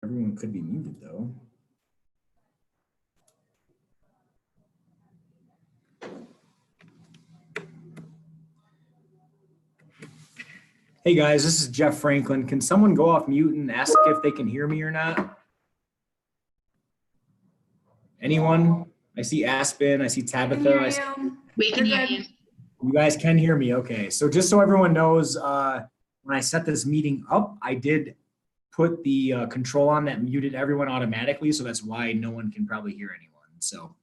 Everyone could be muted though. Hey guys, this is Jeff Franklin. Can someone go off mute and ask if they can hear me or not? Anyone? I see Aspen, I see Tabitha. We can hear you. You guys can hear me, okay. So just so everyone knows, when I set this meeting up, I did put the control on that muted everyone automatically, so that's why no one can probably hear anyone. So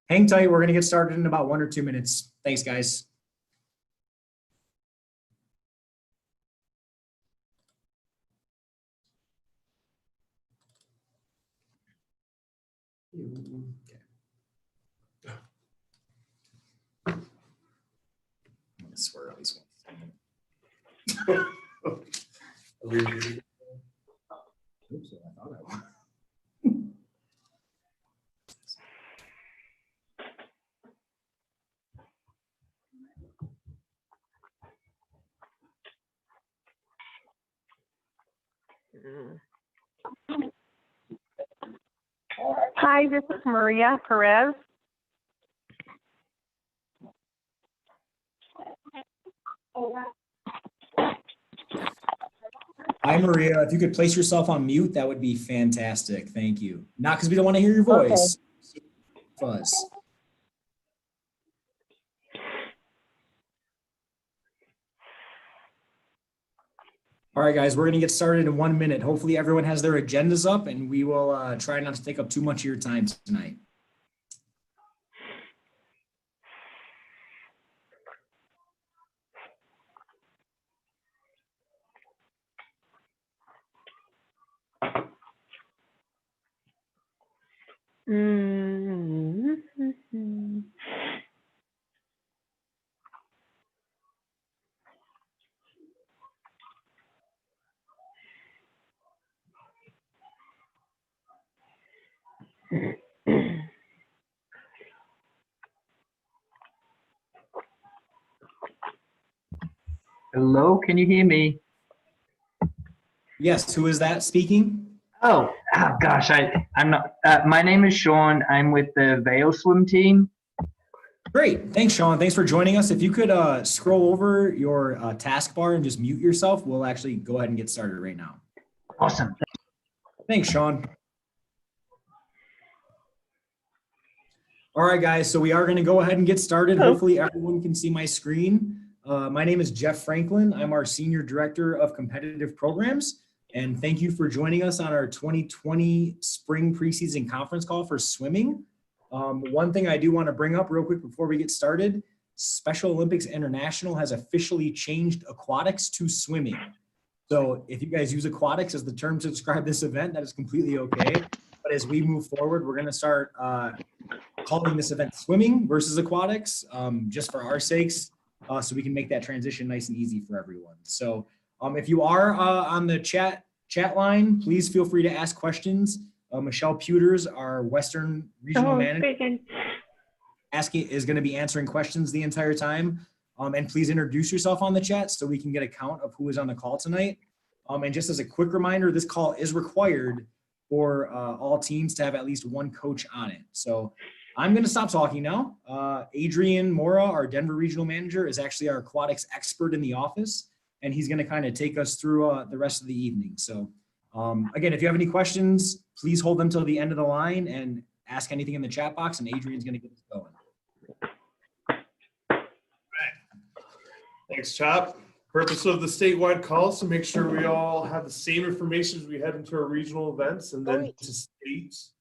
hang tight, we're gonna get started in about 1 or 2 minutes. Thanks, guys. Okay. I swear at least once. Oops, I thought I was. Hi, this is Maria Perez. Hi, Maria. If you could place yourself on mute, that would be fantastic. Thank you. Not because we don't want to hear your voice. Okay. Fuzz. All right, guys, we're going to get started in 1 minute. Hopefully everyone has their agendas up and we will try not to take up too much of your time tonight. Hello, can you hear me? Yes, who is that speaking? Oh gosh, I'm not. My name is Sean. I'm with the Vail swim team. Great, thanks, Sean. Thanks for joining us. If you could scroll over your taskbar and just mute yourself, we'll actually go ahead and get started right now. Awesome. Thanks, Sean. All right, guys, so we are going to go ahead and get started. Hopefully everyone can see my screen. My name is Jeff Franklin. I'm our Senior Director of Competitive Programs, and thank you for joining us on our 2020 Spring Preseason Conference Call for swimming. One thing I do want to bring up real quick before we get started, Special Olympics International has officially changed aquatics to swimming. So if you guys use aquatics as the term to describe this event, that is completely okay. But as we move forward, we're going to start calling this event swimming versus aquatics, just for our sakes, so we can make that transition nice and easy for everyone. So if you are on the chat line, please feel free to ask questions. Michelle Pewters, our Western Regional Manager, is going to be answering questions the entire time. And please introduce yourself on the chat so we can get a count of who is on the call tonight. And just as a quick reminder, this call is required for all teams to have at least one coach on it. So I'm going to stop talking now. Adrian Mora, our Denver Regional Manager, is actually our aquatics expert in the office, and he's going to kind of take us through the rest of the evening. So again, if you have any questions, please hold them till the end of the line and ask anything in the chat box, and Adrian's going to get us going. All right. Thanks, Chop. Purpose of the statewide call is to make sure we all have the same information as we head into our regional events and then to states.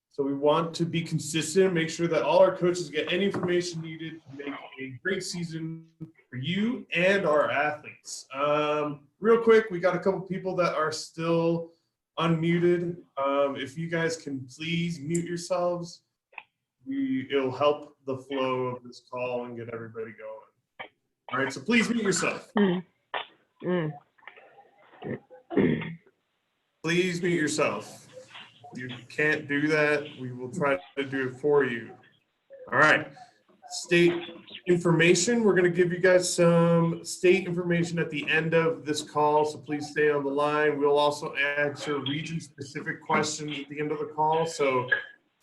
So we want to be consistent, make sure that all our coaches get any information needed to make a great season for you and our athletes. Real quick, we got a couple people that are still unmuted. If you guys can please mute yourselves, it'll help the flow of this call and get everybody going. All right, so please mute yourself. Please mute yourself. If you can't do that, we will try to do it for you. All right. State information. We're going to give you guys some state information at the end of this call, so please stay on the line. We'll also answer region-specific questions at the end of the call, so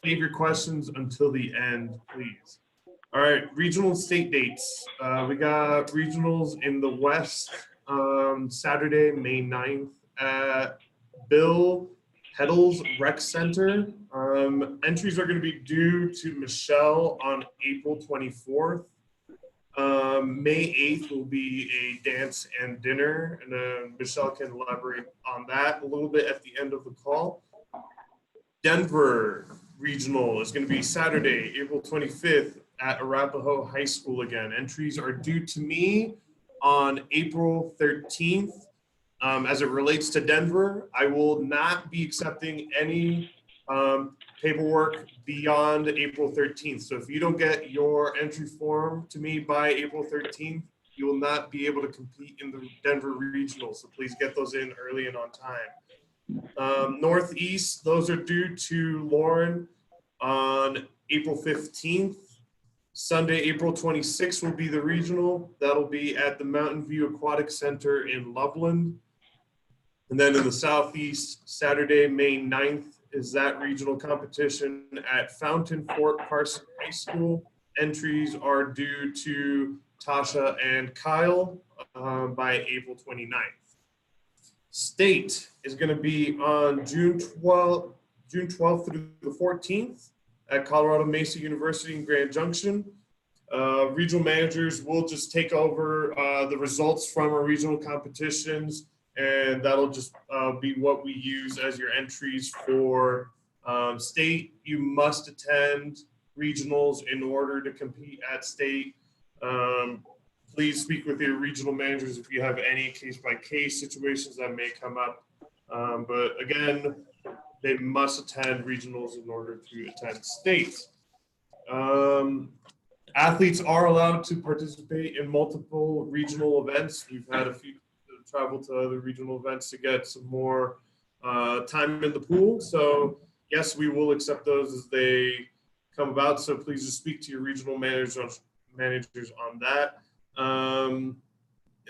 save your questions until the end, please. All right, regional and state dates. We got regionals in the West Saturday, May 9th at Bill Heddle's Rec Center. Entries are going to be due to Michelle on April 24th. May 8th will be a dance and dinner, and Michelle can elaborate on that a little bit at the end of the call. Denver Regional is going to be Saturday, April 25th at Arapahoe High School again. Entries are due to me on April 13th. As it relates to Denver, I will not be accepting any paperwork beyond April 13th. So if you don't get your entry form to me by April 13th, you will not be able to compete in the Denver Regional. So please get those in early and on time. Northeast, those are due to Lauren on April 15th. Sunday, April 26th will be the regional. That'll be at the Mountain View Aquatic Center in Loveland. And then in the Southeast, Saturday, May 9th is that regional competition at Fountain Fort Carson High School. Entries are due to Tasha and Kyle by April 29th. State is going to be on June 12th through the 14th at Colorado Mesa University in Grand Junction. Regional managers will just take over the results from our regional competitions, and that'll just be what we use as your entries for state. You must attend regionals in order to compete at state. Please speak with your regional managers if you have any case-by-case situations that may come up. But again, they must attend regionals in order to attend state. Athletes are allowed to participate in multiple regional events. We've had a few travel to other regional events to get some more time in the pool. So yes, we will accept those as they come about. So please just speak to your regional managers on that. And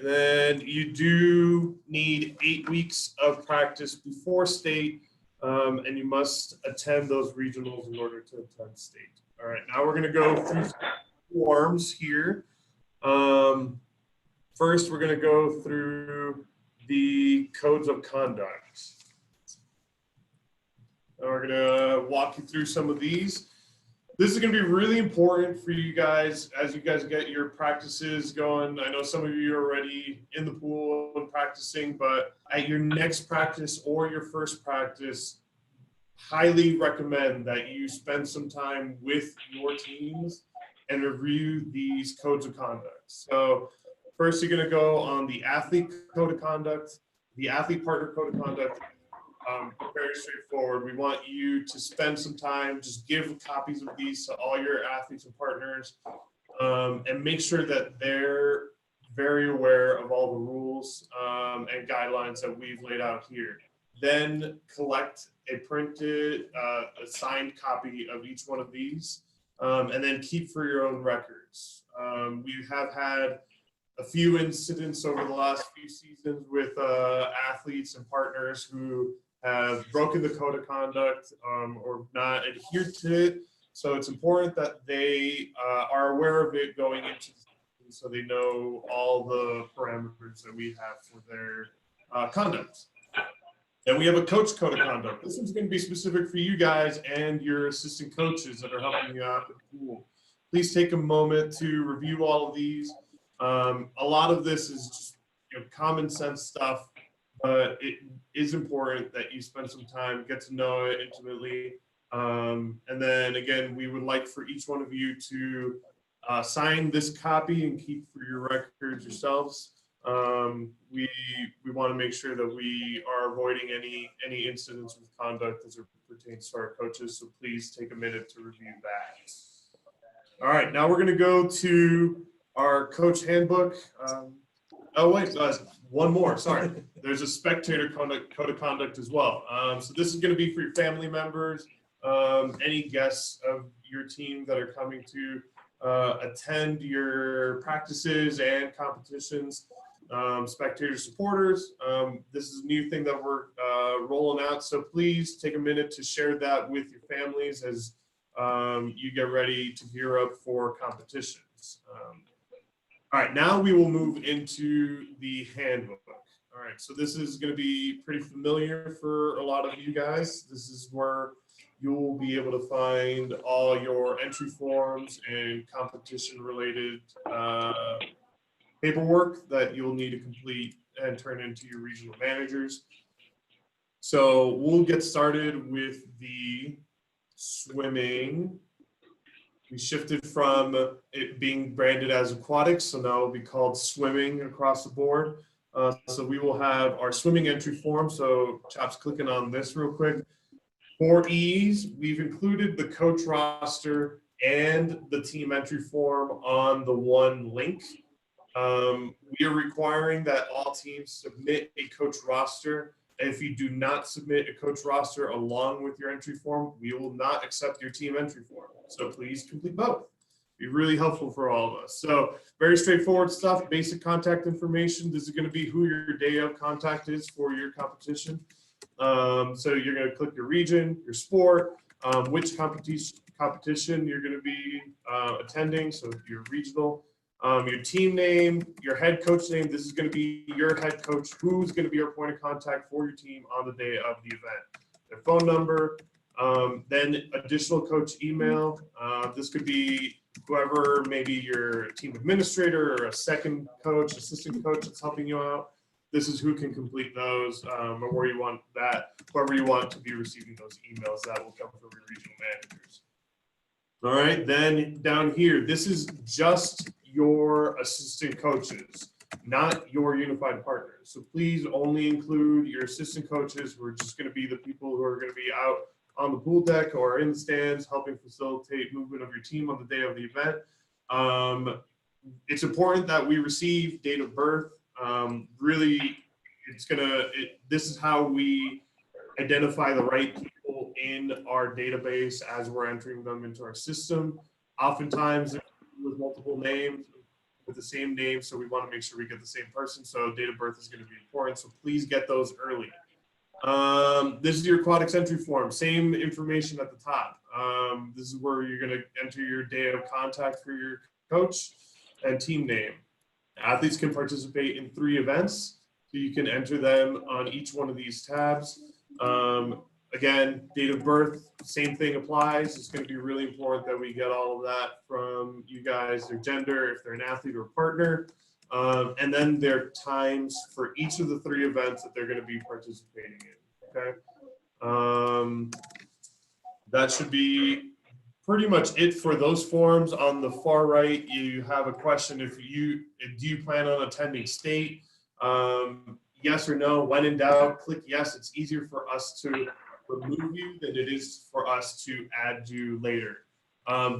then you do need 8 weeks of practice before state, and you must attend those regionals in order to attend state. All right, now we're going to go through forms here. First, we're going to go through the codes of conduct. And we're going to walk you through some of these. This is going to be really important for you guys as you guys get your practices going. I know some of you are already in the pool and practicing, but at your next practice or your first practice, highly recommend that you spend some time with your teams and review these codes of conduct. So first, you're going to go on the athlete code of conduct, the athlete partner code of conduct. Very straightforward. We want you to spend some time, just give copies of these to all your athletes and partners, and make sure that they're very aware of all the rules and guidelines that we've laid out here. Then collect a printed, a signed copy of each one of these, and then keep for your own records. We have had a few incidents over the last few seasons with athletes and partners who have broken the code of conduct or not adhered to it. So it's important that they are aware of it going into the season so they know all the parameters that we have for their conduct. Then we have a coach code of conduct. This one's going to be specific for you guys and your assistant coaches that are helping you out with the pool. Please take a moment to review all of these. A lot of this is just common sense stuff, but it is important that you spend some time, get to know it intimately. And then again, we would like for each one of you to sign this copy and keep for your records yourselves. We want to make sure that we are avoiding any incidents with conduct as it pertains to our coaches. So please take a minute to review that. All right, now we're going to go to our coach handbook. Oh wait, one more, sorry. There's a spectator code of conduct as well. So this is gonna be for your family members, any guests of your team that are coming to attend your practices and competitions. Spectators, supporters. This is a new thing that we're rolling out, so please take a minute to share that with your families as you get ready to gear up for competitions. All right, now we will move into the handbook. All right, so this is going to be pretty familiar for a lot of you guys. This is where you'll be able to find all your entry forms and competition related paperwork that you'll need to complete and turn into your regional managers. So we'll get started with the swimming. We shifted from it being branded as aquatics, so now it'll be called swimming across the board. So we will have our swimming entry form. So Chop's clicking on this real quick. For ease, we've included the coach roster and the team entry form on the one link. We are requiring that all teams submit a coach roster. And if you do not submit a coach roster along with your entry form, we will not accept your team entry form. So please complete both. Be really helpful for all of us. So very straightforward stuff, basic contact information. This is going to be who your day of contact is for your competition. So you're going to click your region, your sport, which competition you're going to be attending. So your regional, your team name, your head coach name. This is going to be your head coach, who's going to be your point of contact for your team on the day of the event. Their phone number, then additional coach email. This could be whoever, maybe your team administrator or a second coach, assistant coach that's helping you out. This is who can complete those, or where you want that, whoever you want to be receiving those emails, that will come from your regional managers. All right, then down here, this is just your assistant coaches, not your unified partners. So please only include your assistant coaches, who are just going to be the people who are going to be out on the pool deck or in the stands helping facilitate movement of your team on the day of the event. It's important that we receive date of birth. Really, this is how we identify the right people in our database as we're entering them into our system. Oftentimes with multiple names, with the same name, so we want to make sure we get the same person. So date of birth is going to be important. So please get those early. This is your aquatics entry form, same information at the top. This is where you're going to enter your day of contact for your coach and team name. Athletes can participate in 3 events, so you can enter them on each one of these tabs. Again, date of birth, same thing applies. It's going to be really important that we get all of that from you guys, their gender, if they're an athlete or a partner, and then their times for each of the 3 events that they're going to be participating in, okay? That should be pretty much it for those forms. On the far right, you have a question. Do you plan on attending state? Yes or no. When in doubt, click yes. It's easier for us to remove you than it is for us to add you later.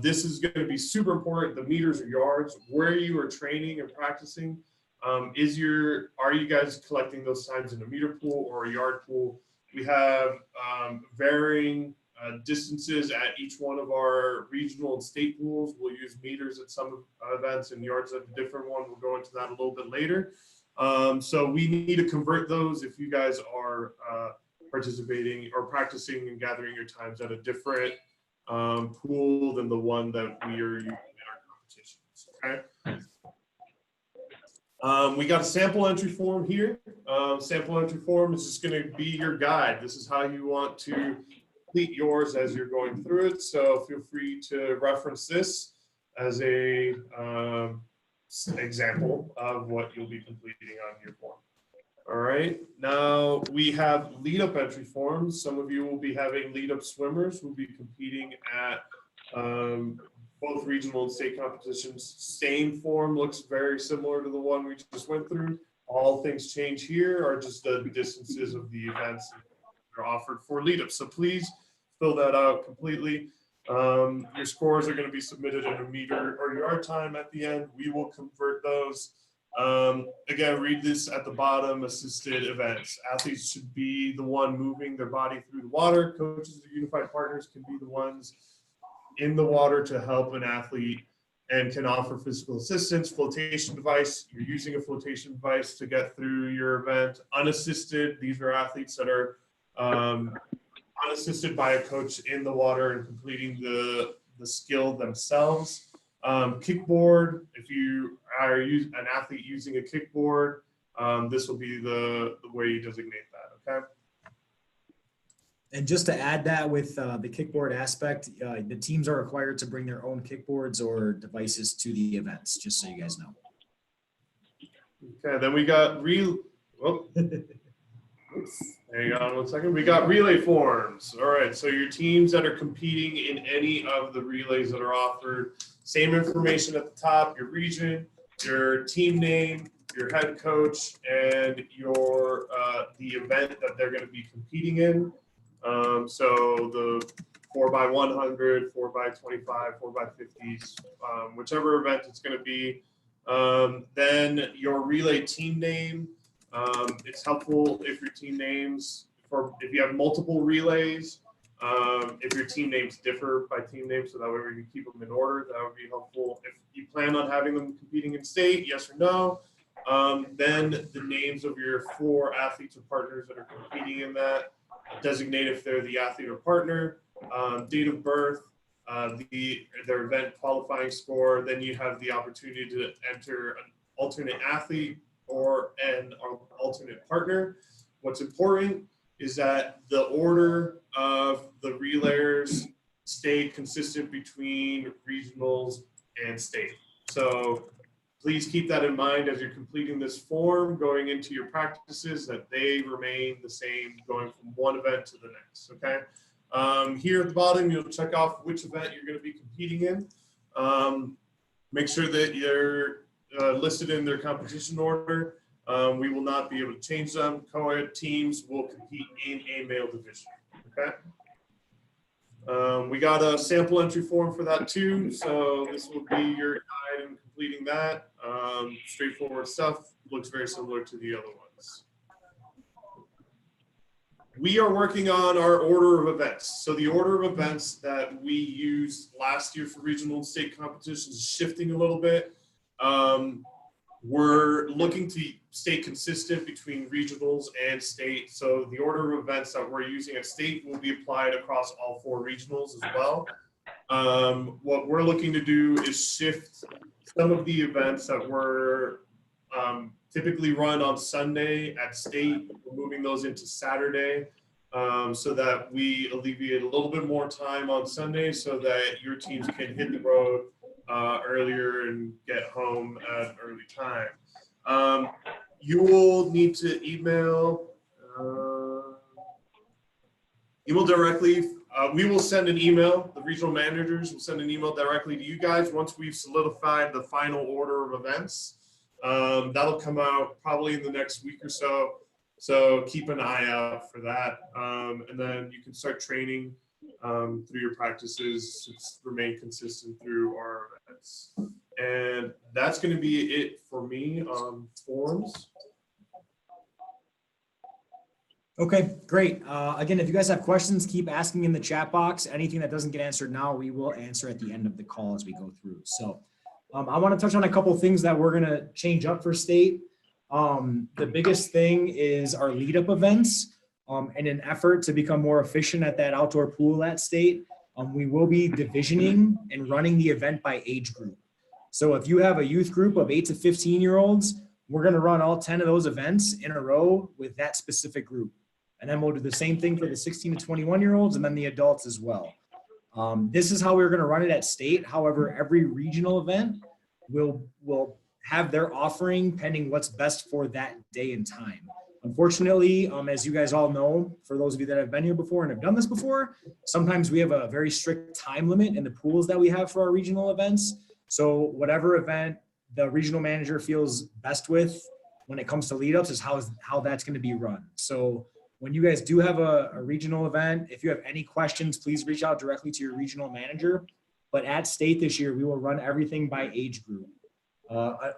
This is going to be super important. The meters or yards, where you are training and practicing, are you guys collecting those times in a meter pool or a yard pool? We have varying distances at each one of our regional and state pools. We'll use meters at some events and yards at a different one. We'll go into that a little bit later. So we need to convert those if you guys are participating or practicing and gathering your times at a different pool than the one that we are using in our competitions, okay? We got a sample entry form here. Sample entry form is just going to be your guide. This is how you want to complete yours as you're going through it. So feel free to reference this as a example of what you'll be completing on your form. All right, now we have lead up entry forms. Some of you will be having lead up swimmers who will be competing at both regional and state competitions. Same form, looks very similar to the one we just went through. All things change here are just the distances of the events that are offered for lead up. So please fill that out completely. Your scores are going to be submitted in a meter or yard time at the end. We will convert those. Again, read this at the bottom, assisted events. Athletes should be the one moving their body through the water. Coaches or unified partners can be the ones in the water to help an athlete and can offer physical assistance, flotation device. You're using a flotation device to get through your event. Unassisted, these are athletes that are unassisted by a coach in the water and completing the skill themselves. Kickboard, if you are an athlete using a kickboard, this will be the way you designate that, okay? And just to add that with the kickboard aspect, the teams are required to bring their own kickboards or devices to the events, just so you guys know. Okay, then we got hang on 1 second. We got relay forms. All right, so your teams that are competing in any of the relays that are offered, same information at the top, your region, your team name, your head coach, and your the event that they're going to be competing in. So the 4x100, 4x25, 4x50s, whichever event it's going to be. Then your relay team name. It's helpful if your team names, if you have multiple relays, if your team names differ by team name, so that way we can keep them in order, that would be helpful. If you plan on having them competing in state, yes or no. Then the names of your 4 athletes or partners that are competing in that, designate if they're the athlete or partner, date of birth, their event qualifying score. Then you have the opportunity to enter an alternate athlete or an alternate partner. What's important is that the order of the relayers stay consistent between regionals and state. So please keep that in mind as you're completing this form, going into your practices, that they remain the same going from one event to the next, okay? Here at the bottom, you'll check off which event you're going to be competing in. Make sure that you're listed in their competition order. We will not be able to change them. Co-ed teams will compete in a male division, okay? We got a sample entry form for that too, so this will be your guide in completing that. Straightforward stuff, looks very similar to the other ones. We are working on our order of events. So the order of events that we used last year for regional and state competitions is shifting a little bit. We're looking to stay consistent between regionals and state. So the order of events that we're using at state will be applied across all 4 regionals as well. What we're looking to do is shift some of the events that were typically run on Sunday at state. We're moving those into Saturday so that we alleviate a little bit more time on Sunday so that your teams can hit the road earlier and get home at an early time. You will need to email directly. We will send an email. The regional managers will send an email directly to you guys once we've solidified the final order of events. That'll come out probably in the next week or so. So keep an eye out for that. And then you can start training through your practices to remain consistent through our events. And that's going to be it for me on forms. Okay, great. Again, if you guys have questions, keep asking in the chat box. Anything that doesn't get answered now, we will answer at the end of the call as we go through. So I want to touch on a couple of things that we're going to change up for state. The biggest thing is our lead up events. In an effort to become more efficient at that outdoor pool at state, we will be divisioning and running the event by age group. So if you have a youth group of 8 to 15-year-olds, we're going to run all 10 of those events in a row with that specific group. And then we'll do the same thing for the 16 to 21-year-olds and then the adults as well. This is how we're going to run it at state. However, every regional event will have their offering pending what's best for that day and time. Unfortunately, as you guys all know, for those of you that have been here before and have done this before, sometimes we have a very strict time limit in the pools that we have for our regional events. So whatever event the regional manager feels best with when it comes to lead ups is how that's going to be run. So when you guys do have a regional event, if you have any questions, please reach out directly to your regional manager. But at state this year, we will run everything by age group.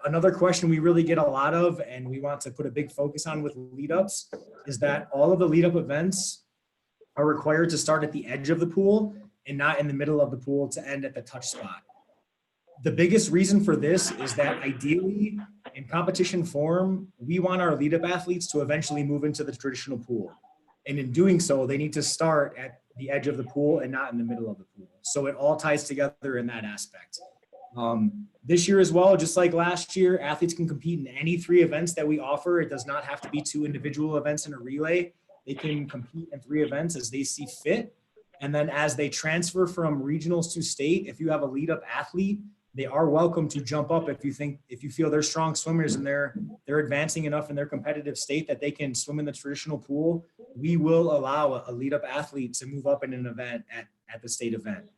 Another question we really get a lot of, and we want to put a big focus on with lead ups, is that all of the lead up events are required to start at the edge of the pool and not in the middle of the pool to end at the touch spot. The biggest reason for this is that ideally in competition form, we want our lead up athletes to eventually move into the traditional pool. And in doing so, they need to start at the edge of the pool and not in the middle of the pool. So it all ties together in that aspect. This year as well, just like last year, athletes can compete in any 3 events that we offer. It does not have to be 2 individual events in a relay. They can compete in 3 events as they see fit. And then as they transfer from regionals to state, if you have a lead up athlete, they are welcome to jump up if you feel they're strong swimmers and they're advancing enough in their competitive state that they can swim in the traditional pool. We will allow a lead up athlete to move up in an event at the state event.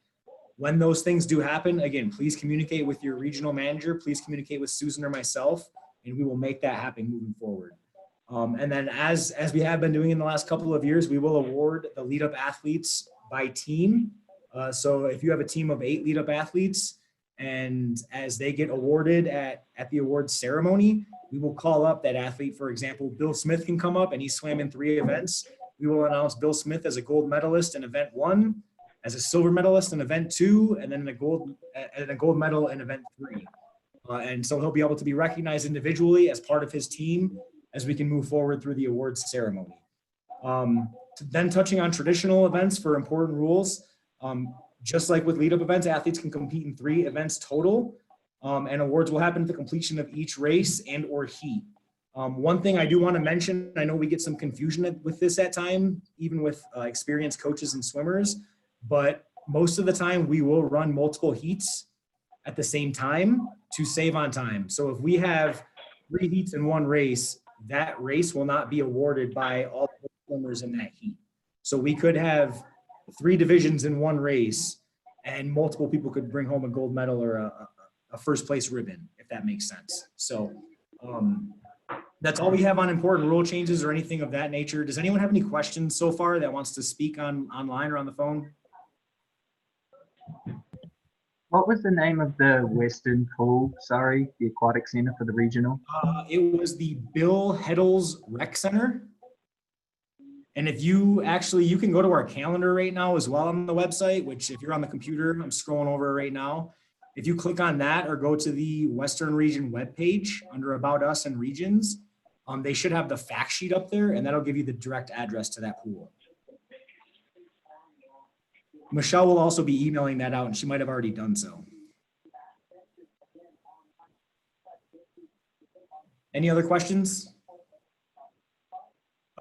When those things do happen, again, please communicate with your regional manager, please communicate with Susan or myself, and we will make that happen moving forward. And then as we have been doing in the last couple of years, we will award the lead up athletes by team. So if you have a team of 8 lead up athletes, and as they get awarded at the awards ceremony, we will call up that athlete. For example, Bill Smith can come up and he swam in 3 events. We will announce Bill Smith as a gold medalist in event 1, as a silver medalist in event 2, and then a gold medal in event 3. And so he'll be able to be recognized individually as part of his team as we can move forward through the awards ceremony. Then touching on traditional events for important rules, just like with lead-up events, athletes can compete in 3 events total, and awards will happen at the completion of each race and or heat. One thing I do want to mention, I know we get some confusion with this at time, even with experienced coaches and swimmers, but most of the time we will run multiple heats at the same time to save on time. So if we have 3 heats in one race, that race will not be awarded by all the swimmers in that heat. So we could have 3 divisions in one race and multiple people could bring home a gold medal or a first place ribbon, if that makes sense. So that's all we have on important rule changes or anything of that nature. Does anyone have any questions so far that wants to speak online or on the phone? What was the name of the Western Pool? Sorry, the aquatic center for the regional. It was the Bill Heddles Rec Center. And if you can go to our calendar right now as well on the website, which if you're on the computer, I'm scrolling over right now. If you click on that or go to the Western Region webpage under About Us and Regions, they should have the fact sheet up there and that'll give you the direct address to that pool. Michelle will also be emailing that out and she might have already done so. Any other questions?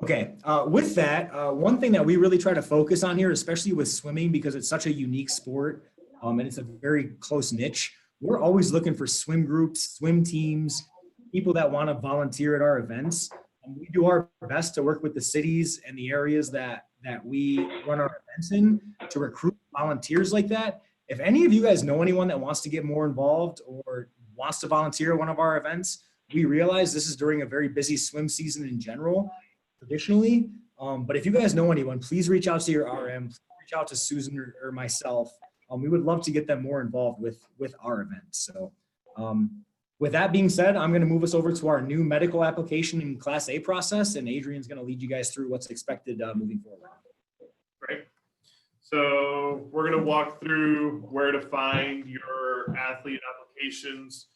Okay, with that, one thing that we really try to focus on here, especially with swimming, because it's such a unique sport and it's a very close niche, we're always looking for swim groups, swim teams, people that want to volunteer at our events. And we do our best to work with the cities and the areas that we run our events in to recruit volunteers like that. If any of you guys know anyone that wants to get more involved or wants to volunteer at one of our events, we realize this is during a very busy swim season in general, traditionally. But if you guys know anyone, please reach out to your RM, reach out to Susan or myself. We would love to get them more involved with our events. So with that being said, I'm going to move us over to our new medical application and Class A process, and Adrian's going to lead you guys through what's expected moving forward. Great. So we're going to walk through where to find your athlete applications.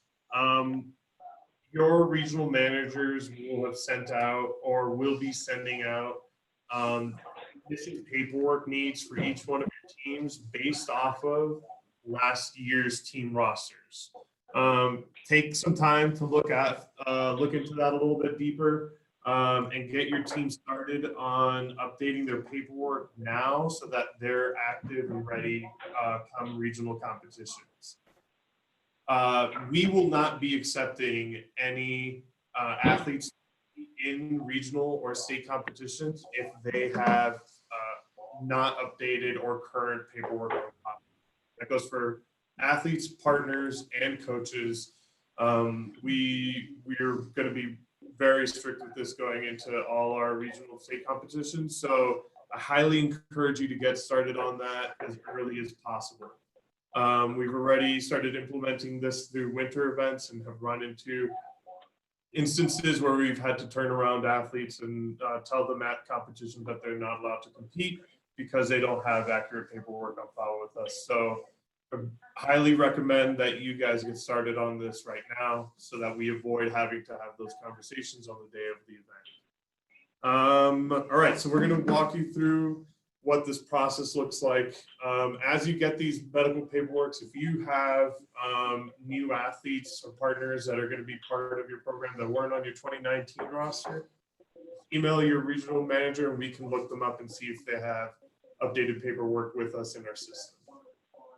Your regional managers will have sent out or will be sending out missing paperwork needs for each one of your teams based off of last year's team rosters. Take some time to look into that a little bit deeper and get your team started on updating their paperwork now so that they're active and ready come regional competitions. We will not be accepting any athletes in regional or state competitions if they have not updated or current paperwork on top. That goes for athletes, partners, and coaches. We're going to be very strict with this going into all our regional state competitions. So I highly encourage you to get started on that as early as possible. We've already started implementing this through winter events and have run into instances where we've had to turn around athletes and tell them at competition that they're not allowed to compete because they don't have accurate paperwork on file with us. So I highly recommend that you guys get started on this right now so that we avoid having to have those conversations on the day of the event. All right, so we're going to walk you through what this process looks like. As you get these medical paperworks, if you have new athletes or partners that are going to be part of your program that weren't on your 2019 roster, email your regional manager and we can look them up and see if they have updated paperwork with us in our system.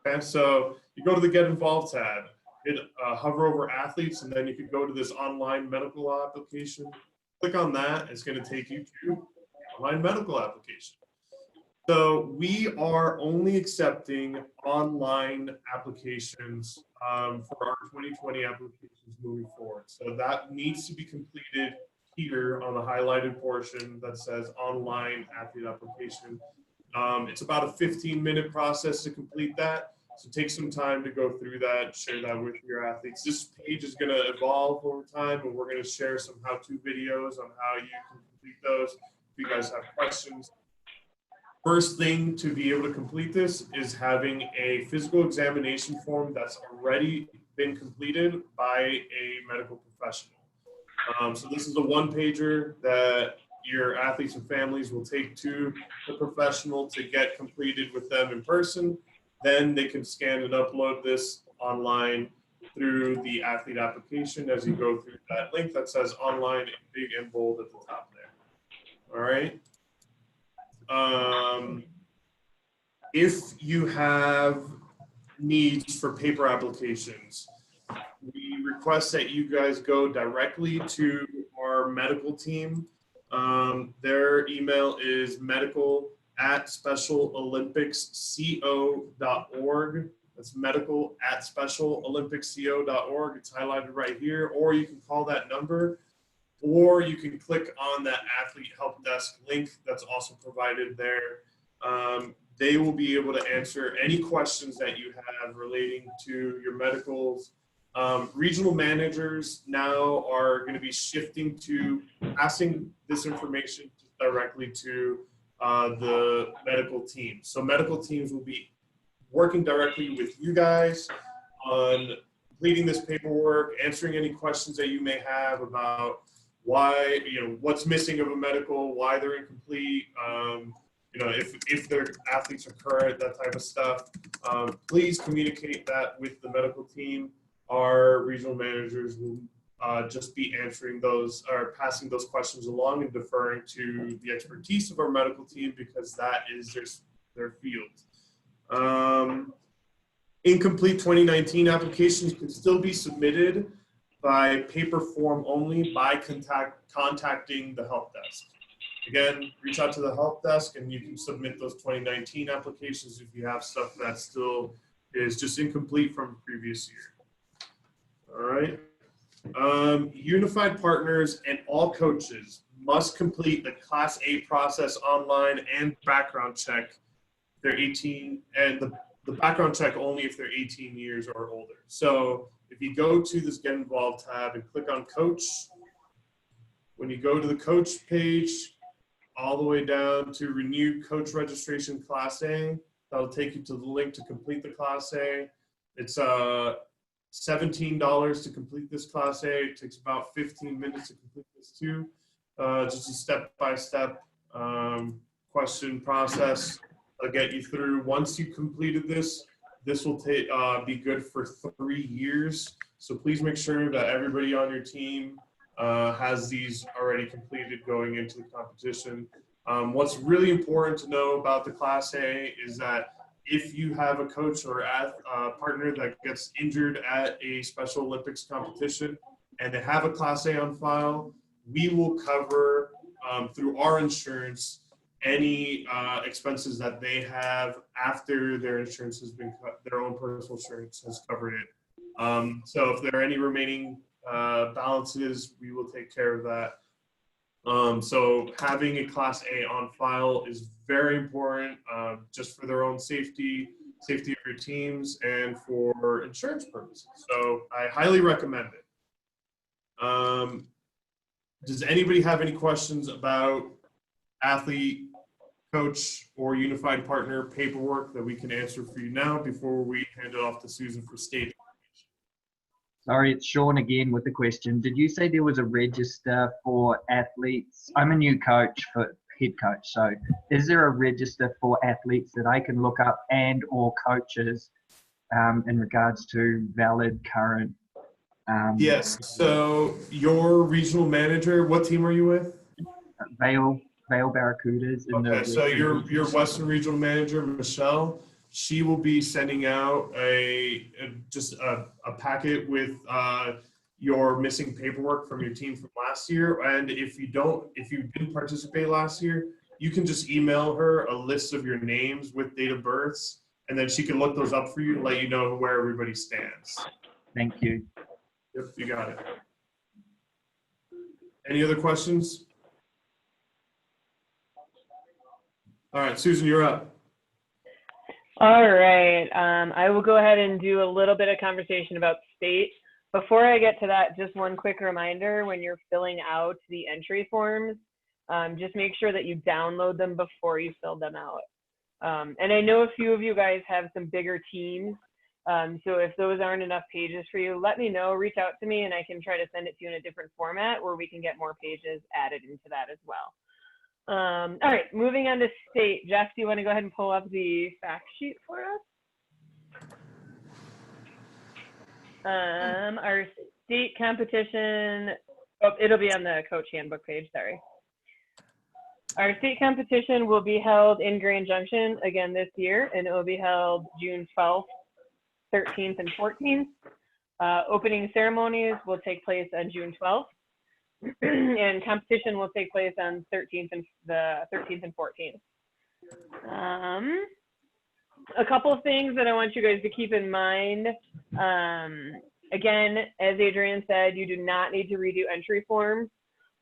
Okay, so you go to the Get Involved tab, hit hover over athletes, and then you can go to this online medical application. Click on that, it's going to take you to online medical application. So we are only accepting online applications for our 2020 applications moving forward. So that needs to be completed here on the highlighted portion that says online athlete application. It's about a 15-minute process to complete that. So take some time to go through that, share that with your athletes. This page is going to evolve over time, and we're going to share some how-to videos on how you can complete those. If you guys have questions. First thing to be able to complete this is having a physical examination form that's already been completed by a medical professional. So this is a one-pager that your athletes and families will take to the professional to get completed with them in person. Then they can scan and upload this online through the athlete application as you go through that link that says online in big and bold at the top there. All right. If you have needs for paper applications, we request that you guys go directly to our medical team. Their email is medical@specialolympicsco.org. That's medical@specialolympicsco.org. It's highlighted right here, or you can call that number, or you can click on that athlete help desk link that's also provided there. They will be able to answer any questions that you have relating to your medicals. Regional managers now are going to be shifting to passing this information directly to the medical team. So medical teams will be working directly with you guys on completing this paperwork, answering any questions that you may have about why, what's missing of a medical, why they're incomplete, if their athletes are current, that type of stuff. Please communicate that with the medical team. Our regional managers will just be answering those or passing those questions along and deferring to the expertise of our medical team because that is their field. Incomplete 2019 applications can still be submitted by paper form only by contacting the help desk. Again, reach out to the help desk and you can submit those 2019 applications if you have stuff that still is just incomplete from a previous year. All right. Unified partners and all coaches must complete the Class A process online and background check. They're 18, and the background check only if they're 18 years or older. So if you go to this Get Involved tab and click on Coach, when you go to the Coach page, all the way down to Renew Coach Registration Class A, that'll take you to the link to complete the Class A. It's $17 to complete this Class A. It takes about 15 minutes to complete this too. Just a step-by-step question process. I'll get you through. Once you completed this will be good for 3 years. So please make sure that everybody on your team has these already completed going into the competition. What's really important to know about the Class A is that if you have a coach or a partner that gets injured at a Special Olympics competition and they have a Class A on file, we will cover through our insurance any expenses that they have after their insurance has been their own personal insurance has covered it. So if there are any remaining balances, we will take care of that. So having a Class A on file is very important, just for their own safety of your teams, and for insurance purposes. So I highly recommend it. Does anybody have any questions about athlete coach or unified partner paperwork that we can answer for you now before we hand it off to Susan for state. Sorry, it's Sean again with the question. Did you say there was a register for athletes? I'm a new coach for head coach. So is there a register for athletes that I can look up and or coaches in regards to valid current? Yes. So your regional manager, what team are you with? Vale Barracudas. Okay, so your Western regional manager, Michelle, she will be sending out just a packet with your missing paperwork from your team from last year. And if you didn't participate last year, you can just email her a list of your names with date of births, and then she can look those up for you and let you know where everybody stands. Thank you. Yep, you got it. Any other questions? All right, Susan, you're up. All right. I will go ahead and do a little bit of conversation about state. Before I get to that, just one quick reminder, when you're filling out the entry forms, just make sure that you download them before you fill them out. And I know a few of you guys have some bigger teams. So if those aren't enough pages for you, let me know, reach out to me, and I can try to send it to you in a different format where we can get more pages added into that as well. All right, moving on to state. Jeff, do you want to go ahead and pull up the fact sheet for us? Our state competition, oh, it'll be on the coach handbook page, sorry. Our state competition will be held in Grand Junction again this year, and it will be held June 12th, 13th, and 14th. Opening ceremonies will take place on June 12th. And competition will take place on the 13th and 14th. A couple of things that I want you guys to keep in mind. Again, as Adrian said, you do not need to redo entry forms.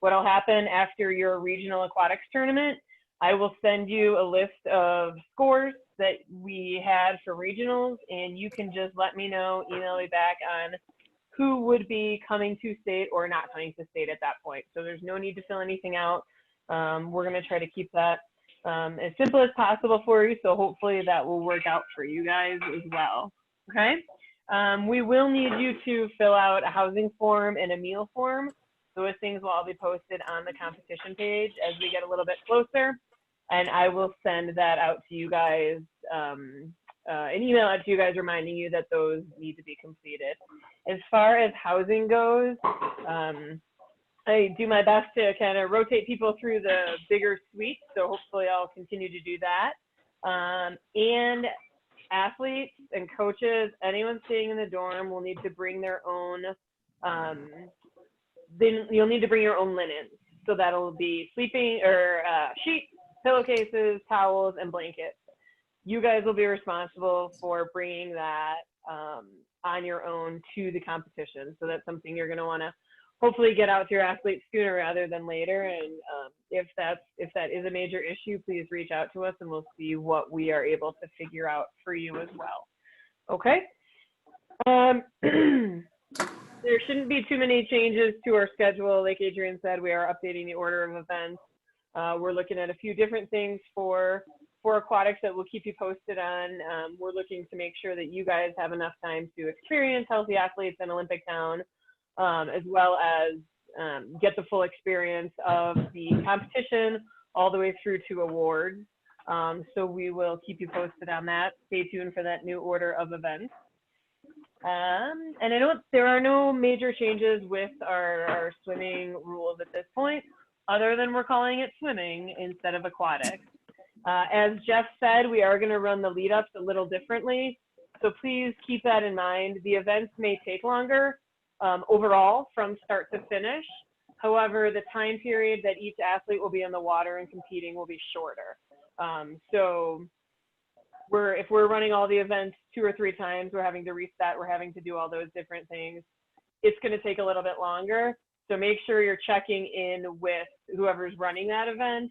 What'll happen after your regional aquatics tournament, I will send you a list of scores that we had for regionals, and you can just let me know, email me back on who would be coming to state or not coming to state at that point. So there's no need to fill anything out. We're gonna try to keep that as simple as possible for you. So hopefully that will work out for you guys as well, okay? We will need you to fill out a housing form and a meal form. Those things will all be posted on the competition page as we get a little bit closer. And I will send that out to you guys, an email out to you guys reminding you that those need to be completed. As far as housing goes, I do my best to kind of rotate people through the bigger suites, so hopefully I'll continue to do that. And athletes and coaches, anyone staying in the dorm will need to bring their own, then you'll need to bring your own linens. So that'll be sleeping or sheets, pillowcases, towels, and blankets. You guys will be responsible for bringing that on your own to the competition. So that's something you're going to want to hopefully get out to your athletes sooner rather than later. And if that is a major issue, please reach out to us and we'll see what we are able to figure out for you as well. Okay. There shouldn't be too many changes to our schedule. Like Adrian said, we are updating the order of events. We're looking at a few different things for aquatics that we'll keep you posted on. We're looking to make sure that you guys have enough time to experience healthy athletes in Olympic Town, as well as get the full experience of the competition all the way through to awards. So we will keep you posted on that. Stay tuned for that new order of events. And there are no major changes with our swimming rules at this point, other than we're calling it swimming instead of aquatics. As Jeff said, we are going to run the lead-ups a little differently, so please keep that in mind. The events may take longer overall from start to finish. However, the time period that each athlete will be in the water and competing will be shorter. So if we're running all the events 2 or 3 times, we're having to reset, we're having to do all those different things. It's going to take a little bit longer. So make sure you're checking in with whoever's running that event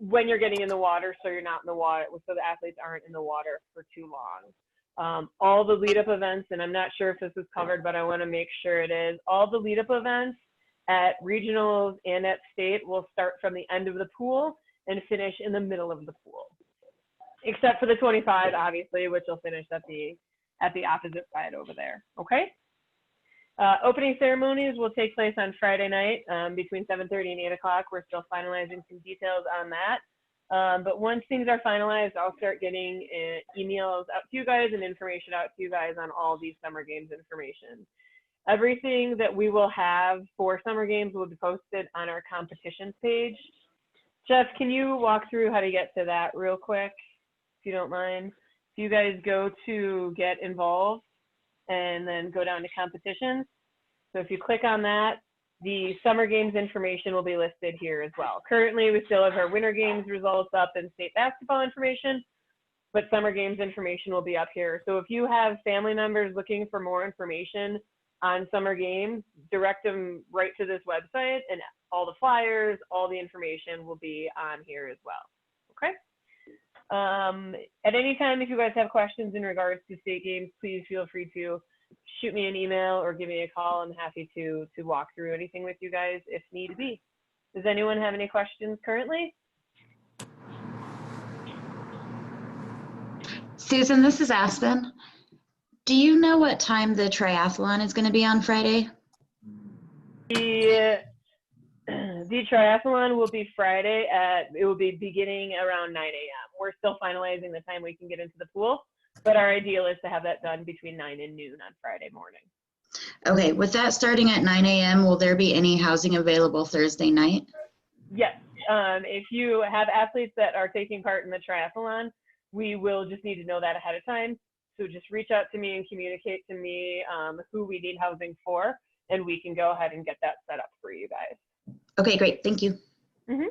when you're getting in the water, so you're not in the water, so the athletes aren't in the water for too long. All the lead-up events, and I'm not sure if this is covered, but I want to make sure it is, all the lead-up events at regionals and at state will start from the end of the pool and finish in the middle of the pool, except for the 25, obviously, which will finish at the opposite side over there. Okay. Opening ceremonies will take place on Friday night between 7:30 and 8 o'clock. We're still finalizing some details on that. But once things are finalized, I'll start getting emails out to you guys and information out to you guys on all these summer games information. Everything that we will have for summer games will be posted on our competitions page. Jeff, can you walk through how to get to that real quick, if you don't mind? If you guys go to get involved and then go down to competitions. So if you click on that, the summer games information will be listed here as well. Currently, we still have our winter games results up and state basketball information, but summer games information will be up here. So if you have family members looking for more information on summer games, direct them right to this website, and all the flyers, all the information will be on here as well. Okay. At any time, if you guys have questions in regards to state games, please feel free to shoot me an email or give me a call. I'm happy to walk through anything with you guys if need be. Does anyone have any questions currently? Susan, this is Aspen. Do you know what time the triathlon is going to be on Friday? The triathlon will be Friday it will be beginning around 9 a.m. We're still finalizing the time we can get into the pool, but our ideal is to have that done between 9 and noon on Friday morning. Okay, with that starting at 9 a.m., will there be any housing available Thursday night? Yes, if you have athletes that are taking part in the triathlon, we will just need to know that ahead of time. So just reach out to me and communicate to me who we need housing for, and we can go ahead and get that set up for you guys. Okay, great. Thank you. Mm-hmm.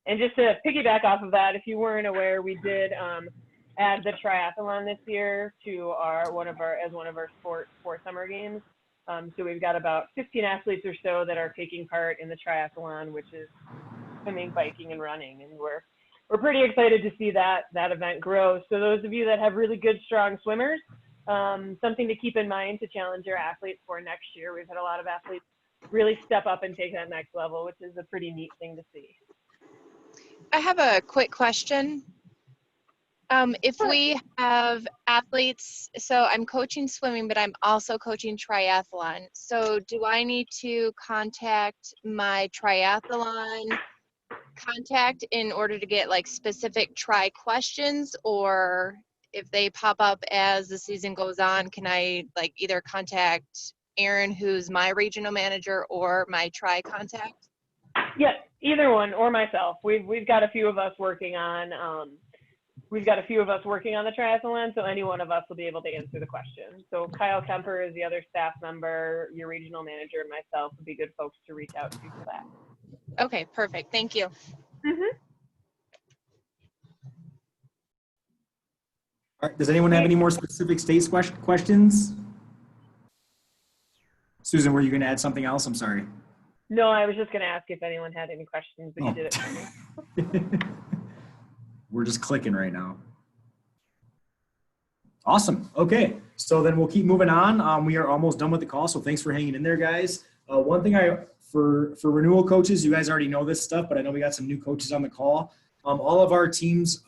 And just to piggyback off of that, if you weren't aware, we did add the triathlon this year to one of our sport summer games. So we've got about 15 athletes or so that are taking part in the triathlon, which is swimming, biking, and running. And we're pretty excited to see that event grow. So those of you that have really good, strong swimmers, something to keep in mind to challenge your athletes for next year. We've had a lot of athletes really step up and take that next level, which is a pretty neat thing to see. I have a quick question. If we have athletes, so I'm coaching swimming, but I'm also coaching triathlon. So do I need to contact my triathlon contact in order to get like specific tri questions, or if they pop up as the season goes on, can I like either contact Aaron, who's my regional manager, or my tri contact? Yeah, either one, or myself. We've got a few of us working on the triathlon, so any one of us will be able to answer the question. So Kyle Kemper is the other staff member, your regional manager, and myself would be good folks to reach out to for that. Okay, perfect. Thank you. Mm-hmm. All right, does anyone have any more specific states questions? Susan, were you going to add something else? I'm sorry. No, I was just going to ask if anyone had any questions, but you did it for me. We're just clicking right now. Awesome. Okay, so then we'll keep moving on. We are almost done with the call, so thanks for hanging in there, guys. One thing for renewal coaches, you guys already know this stuff, but I know we got some new coaches on the call. All of our teams,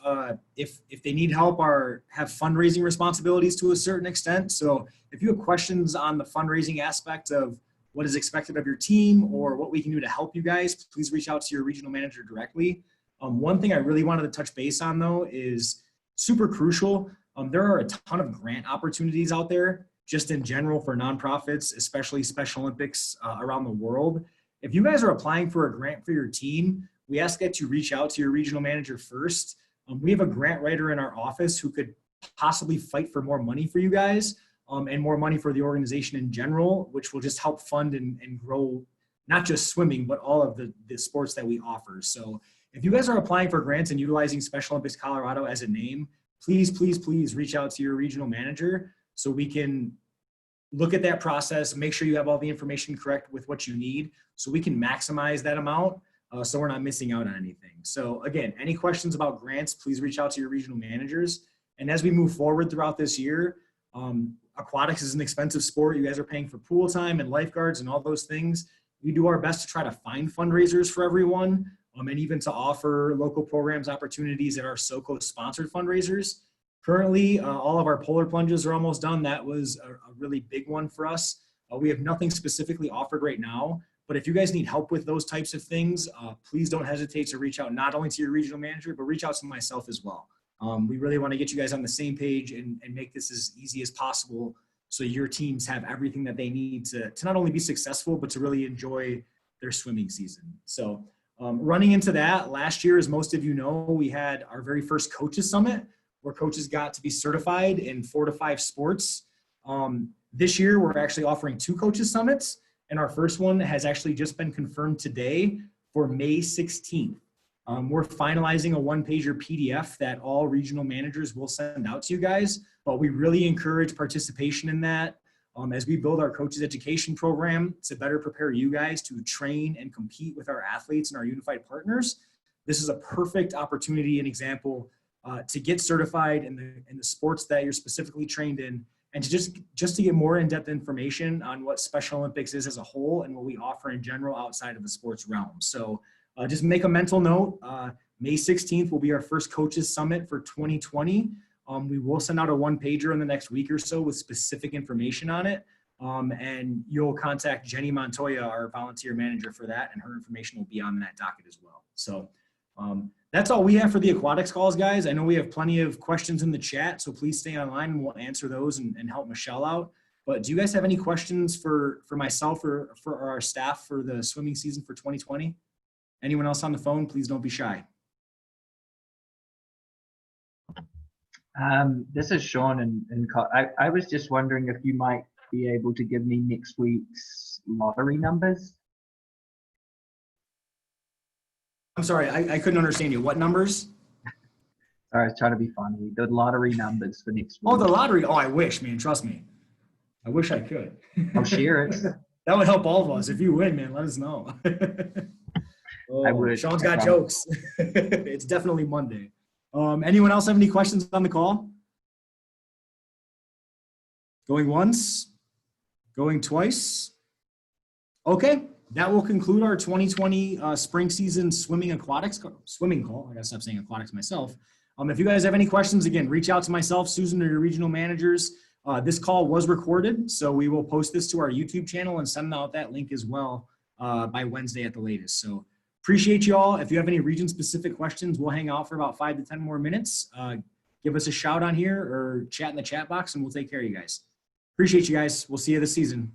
if they need help, have fundraising responsibilities to a certain extent. So if you have questions on the fundraising aspect of what is expected of your team or what we can do to help you guys, please reach out to your regional manager directly. One thing I really wanted to touch base on, though, is super crucial. There are a ton of grant opportunities out there just in general for nonprofits, especially Special Olympics around the world. If you guys are applying for a grant for your team, we ask that you reach out to your regional manager first. We have a grant writer in our office who could possibly fight for more money for you guys and more money for the organization in general, which will just help fund and grow not just swimming, but all of the sports that we offer. So if you guys are applying for grants and utilizing Special Olympics Colorado as a name, please, please, please reach out to your regional manager so we can look at that process, make sure you have all the information correct with what you need so we can maximize that amount so we're not missing out on anything. So again, any questions about grants, please reach out to your regional managers. And as we move forward throughout this year, aquatics is an expensive sport. You guys are paying for pool time and lifeguards and all those things. We do our best to try to find fundraisers for everyone, and even to offer local programs opportunities at our SoCo sponsored fundraisers. Currently, all of our polar plunges are almost done. That was a really big one for us. We have nothing specifically offered right now, but if you guys need help with those types of things, please don't hesitate to reach out not only to your regional manager, but reach out to myself as well. We really want to get you guys on the same page and make this as easy as possible so your teams have everything that they need to not only be successful, but to really enjoy their swimming season. So running into that, last year, as most of you know, we had our very first coaches summit where coaches got to be certified in 4 to 5 sports. This year, we're actually offering 2 coaches summits, and our first one has actually just been confirmed today for May 16th. We're finalizing a 1-pager PDF that all regional managers will send out to you guys, but we really encourage participation in that as we build our coaches education program to better prepare you guys to train and compete with our athletes and our unified partners. This is a perfect opportunity and example to get certified in the sports that you're specifically trained in, and to just to get more in-depth information on what Special Olympics is as a whole and what we offer in general outside of the sports realm. So just make a mental note, May 16th will be our first coaches summit for 2020. We will send out a 1-pager in the next week or so with specific information on it. And you'll contact Jenny Montoya, our volunteer manager for that, and her information will be on that docket as well. So that's all we have for the aquatics calls, guys. I know we have plenty of questions in the chat, so please stay online and we'll answer those and help Michelle out. But do you guys have any questions for myself or for our staff for the swimming season for 2020? Anyone else on the phone, please don't be shy. This is Sean and I was just wondering if you might be able to give me next week's lottery numbers. I'm sorry, I couldn't understand you. What numbers? Sorry, I was trying to be funny. The lottery numbers for next week. Oh, the lottery. Oh, I wish, man. Trust me. I wish I could. I'll share it. That would help all of us. If you win, man, let us know. Oh, I would. Sean's got jokes. It's definitely Monday. Anyone else have any questions on the call? Going once? Going twice? Okay, that will conclude our 2020 spring season swimming call. I gotta stop saying aquatics myself. If you guys have any questions, again, reach out to myself, Susan, or your regional managers. This call was recorded, so we will post this to our YouTube channel and send out that link as well by Wednesday at the latest. So appreciate you all. If you have any region-specific questions, we'll hang out for about 5 to 10 more minutes. Give us a shout on here or chat in the chat box, and we'll take care of you guys. Appreciate you guys. We'll see you this season.